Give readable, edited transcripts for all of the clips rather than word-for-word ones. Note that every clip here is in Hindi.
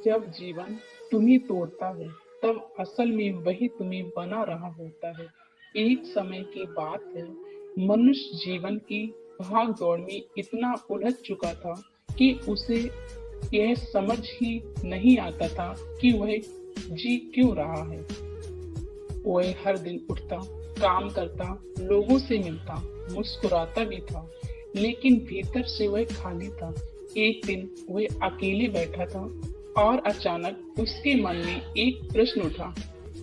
जब जीवन तुम्हें तोड़ता है, तब असल में वही तुम्हें बना रहा होता है। एक समय की बात है, मनुष्य जीवन की भाग-दौड़ में इतना उलझ चुका था कि उसे यह समझ ही नहीं आता था कि वह जी क्यों रहा है। वह हर दिन उठता, काम करता, लोगों से मिलता, मुस्कुराता भी था, लेकिन भीतर से वह खाली था। एक दिन वह अकेले बैठा था और अचानक उसके मन में एक प्रश्न उठा,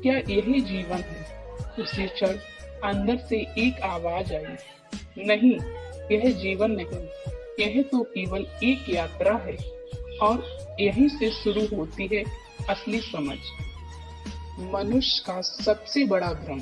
क्या यही जीवन है? उसी क्षण अंदर से एक आवाज आई, नहीं, यह जीवन नहीं, यह तो केवल एक यात्रा है। और यहीं से शुरू होती है असली समझ। मनुष्य का सबसे बड़ा भ्रम।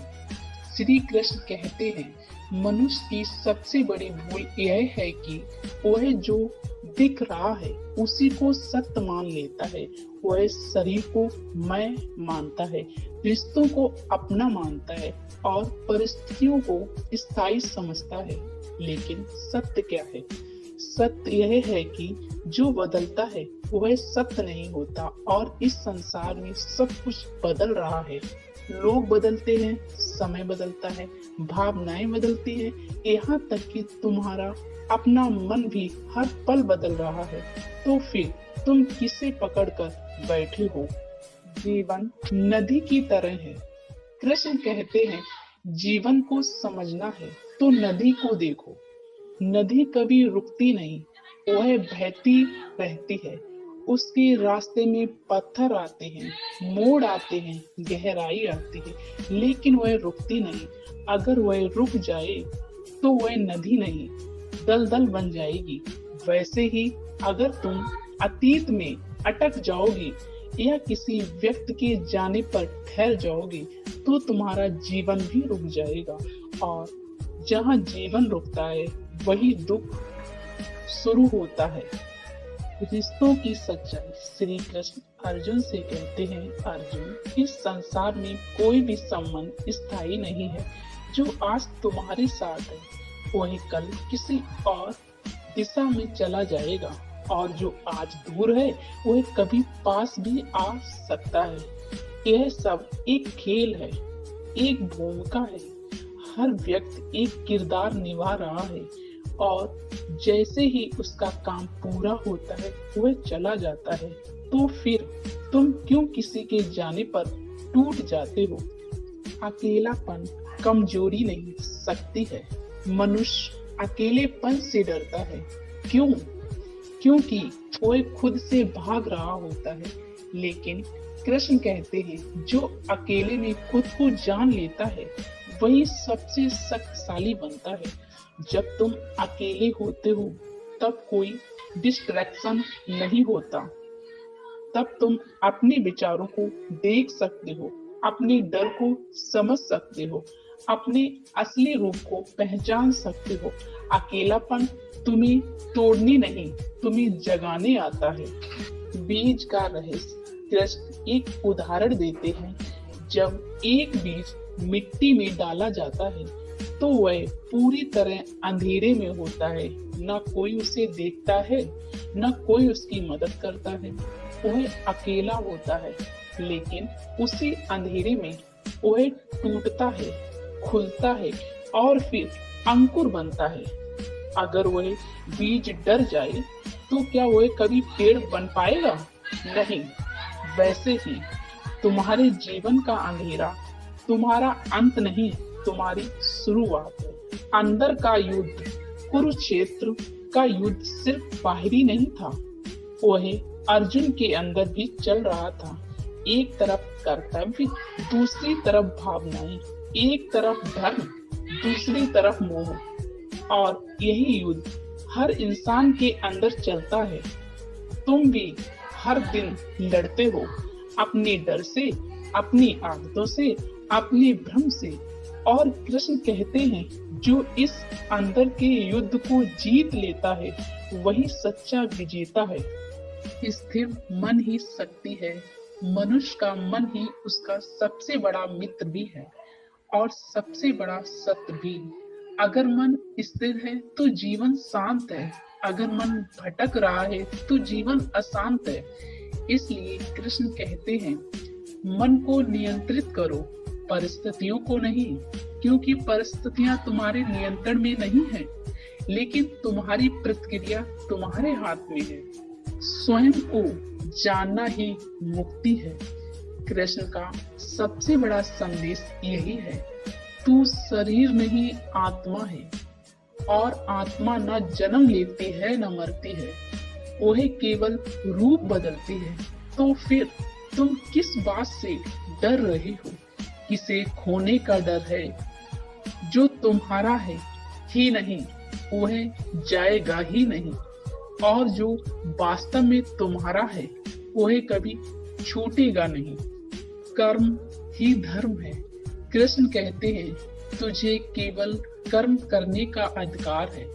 श्री कृष्ण कहते हैं, मनुष्य की सबसे बड़ी भूल यह है कि वह जो दिख रहा है उसी को सत्य मान लेता है। वह शरीर को मैं मानता है, रिश्तों को अपना मानता है और परिस्थितियों को स्थायी समझता है। लेकिन सत्य क्या है? सत्य यह है कि जो बदलता है वह सत्य नहीं होता, और इस संसार में सब कुछ बदल रहा है। लोग बदलते हैं, समय बदलता है, भावनाएं बदलती हैं, यहाँ तक कि तुम्हारा अपना मन भी हर पल बदल रहा है। तो फिर तुम किसे पकड़कर बैठे हो? जीवन नदी की तरह है। कृष्ण कहते हैं, जीवन को समझना है तो नदी को देखो। नदी कभी रुकती नहीं, वह बहती रहती है। उसके रास्ते में पत्थर आते हैं, मोड़ आते हैं, गहराई आती है, लेकिन वह रुकती नहीं। अगर वह रुक जाए तो वह नदी नहीं, दलदल बन जाएगी। वैसे ही अगर तुम अतीत में अटक जाओगी या किसी व्यक्ति के जाने पर ठहर जाओगी तो तुम्हारा जीवन भी रुक जाएगा। और जहाँ जीवन रुकता है वही दुख शुरू होता है। रिश्तों की सच्चाई। श्री कृष्ण अर्जुन से कहते हैं, अर्जुन, इस संसार में कोई भी संबंध स्थायी नहीं है। जो आज तुम्हारे साथ है वही कल किसी और दिशा में चला जाएगा, और जो आज दूर है वह कभी पास भी आ सकता है। यह सब एक खेल है, एक भूमिका है। हर व्यक्ति एक किरदार निभा रहा है, और जैसे ही उसका काम पूरा होता है वह चला जाता है। तो फिर तुम क्यों किसी के जाने पर टूट जाते हो? अकेलापन कमजोरी नहीं, शक्ति है। मनुष्य अकेलेपन से डरता है। क्यों? क्योंकि वह खुद से भाग रहा होता है। लेकिन कृष्ण कहते हैं, जो अकेले में खुद को जान लेता है वही सबसे शक्तिशाली बनता है। जब तुम अकेले होते हो तब कोई डिस्ट्रैक्शन नहीं होता। तब तुम अपने विचारों को देख सकते हो, अपने डर को समझ सकते हो, अपने असली रूप को पहचान सकते हो। अकेलापन तुम्हें तोड़ने नहीं, तुम्हें जगाने आता है। बीज का रहस्य। कृष्ण एक उदाहरण देते हैं, जब एक बीज मिट्टी में डाला जाता है तो वह पूरी तरह अंधेरे में होता है। न कोई उसे देखता है, न कोई उसकी मदद करता है। वह अकेला होता है, लेकिन उसी अंधेरे में वह टूटता है, खुलता है और फिर अंकुर बनता है। अगर वह बीज डर जाए तो क्या वह कभी पेड़ बन पाएगा? नहीं। वैसे ही तुम्हारे जीवन का अंधेरा तुम्हारा अंत नहीं, तुम्हारी शुरुआत है। अंदर का युद्ध, कुरुक्षेत्र का युद्ध सिर्फ बाहरी नहीं था, वह अर्जुन के अंदर भी चल रहा था। एक तरफ कर्तव्य, दूसरी तरफ भावनाएं, एक तरफ धर्म, दूसरी तरफ मोह। और यही युद्ध हर इंसान के अंदर चलता है। तुम भी हर दिन लड़ते हो, अपने डर से, अपनी आदतों से, अपने भ्रम से। और कृष्ण कहते हैं, जो इस अंदर के युद्ध को जीत लेता है वही सच्चा विजेता है। स्थिर मन ही शक्ति है। मनुष्य का मन ही उसका सबसे बड़ा मित्र भी है और सबसे बड़ा शत्रु भी। अगर मन स्थिर है तो जीवन शांत है, अगर मन भटक रहा है तो जीवन अशांत है। इसलिए कृष्ण कहते हैं, मन को नियंत्रित करो, परिस्थितियों को नहीं, क्योंकि परिस्थितियां तुम्हारे नियंत्रण में नहीं है, लेकिन तुम्हारी प्रतिक्रिया तुम्हारे हाथ में है। स्वयं को जानना ही मुक्ति है। कृष्ण का सबसे बड़ा संदेश यही है, तू शरीर नहीं आत्मा है, और आत्मा न जन्म लेती है न मरती है, वह केवल रूप बदलती है। तो फिर तुम किस बात से डर रहे हो? किसे खोने का डर है? जो तुम्हारा है ही नहीं, वह जाएगा ही नहीं, और जो वास्तव में तुम्हारा है वह कभी छूटेगा नहीं। कर्म ही धर्म है। कृष्ण कहते हैं, तुझे केवल कर्म करने का अधिकार है,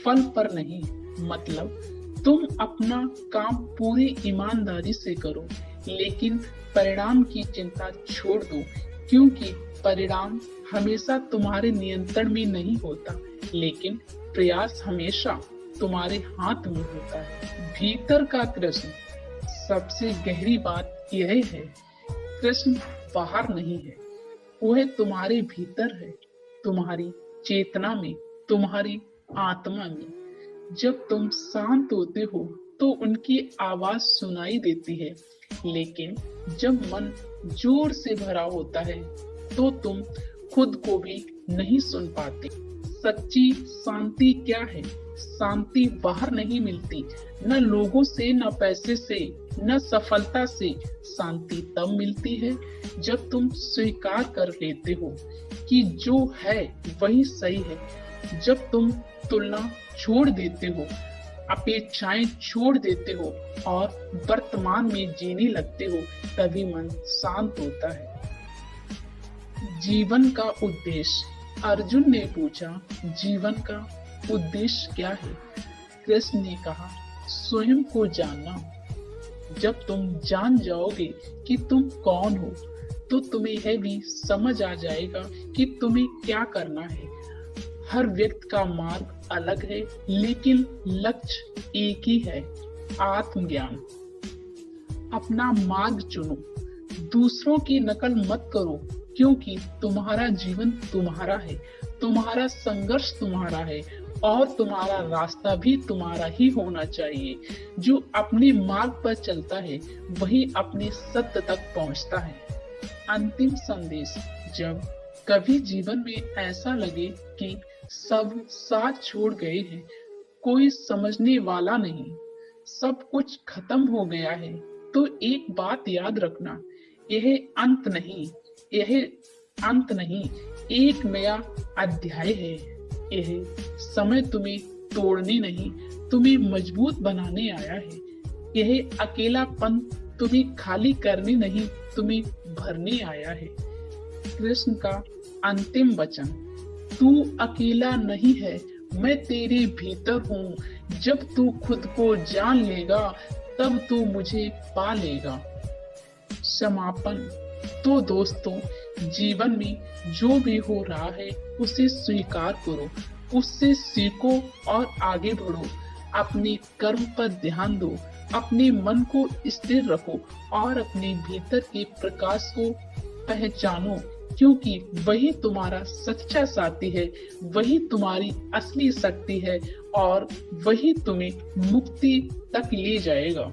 फल पर नहीं। मतलब तुम अपना काम पूरी ईमानदारी से करो, लेकिन परिणाम की चिंता छोड़ दो, क्योंकि परिणाम हमेशा तुम्हारे नियंत्रण में नहीं होता, लेकिन प्रयास हमेशा तुम्हारे हाथ में होता है। भीतर का कृष्ण। सबसे गहरी बात यह है, कृष्ण बाहर नहीं है, वह तुम्हारे भीतर है, तुम्हारी चेतना में, तुम्हारी आत्मा में। जब तुम शांत होते हो तो उनकी आवाज सुनाई देती है, लेकिन जब मन जोर से भरा होता है तो तुम खुद को भी नहीं सुन पाते। सच्ची शांति क्या है? शांति बाहर नहीं मिलती, न लोगों से, न पैसे से, न सफलता से। शांति तब मिलती है जब तुम स्वीकार कर लेते हो कि जो है वही सही है। जब तुम तुलना छोड़ देते हो, अपेक्षाएं छोड़ देते हो और वर्तमान में जीने लगते हो, तभी मन शांत होता है। जीवन का उद्देश्य। अर्जुन ने पूछा, जीवन का उद्देश्य क्या है? कृष्ण ने कहा, स्वयं को जानना। जब तुम जान जाओगे कि तुम कौन हो, तो तुम्हें यह भी समझ आ जाएगा कि तुम्हें क्या करना है। हर व्यक्ति का मार्ग अलग है, लेकिन लक्ष्य एक ही है, आत्मज्ञान। अपना मार्ग चुनो, दूसरों की नकल मत करो, क्योंकि तुम्हारा जीवन तुम्हारा है, तुम्हारा संघर्ष तुम्हारा है, और तुम्हारा रास्ता भी तुम्हारा ही होना चाहिए। जो अपने मार्ग पर चलता है वही अपने सत्य तक पहुंचता है। अंतिम संदेश। जब कभी जीवन में ऐसा लगे कि सब साथ छोड़ गए हैं, कोई समझने वाला नहीं, सब कुछ खत्म हो गया है, तो एक बात याद रखना, यह अंत नहीं, एक नया अध्याय है। यह समय तुम्हें तोड़ने नहीं, तुम्हें मजबूत बनाने आया है। यह अकेलापन तुम्हें खाली करने नहीं, तुम्हें भरने आया है। कृष्ण का अंतिम वचन, तू अकेला नहीं है, मैं तेरे भीतर हूँ। जब तू खुद को जान लेगा, तब तू मुझे पा लेगा। समापन। तो दोस्तों, जीवन में जो भी हो रहा है उसे स्वीकार करो, उससे सीखो और आगे बढ़ो। अपने कर्म पर ध्यान दो, अपने मन को स्थिर रखो और अपने भीतर के प्रकाश को पहचानो, क्योंकि वही तुम्हारा सच्चा साथी है, वही तुम्हारी असली शक्ति है और वही तुम्हें मुक्ति तक ले जाएगा।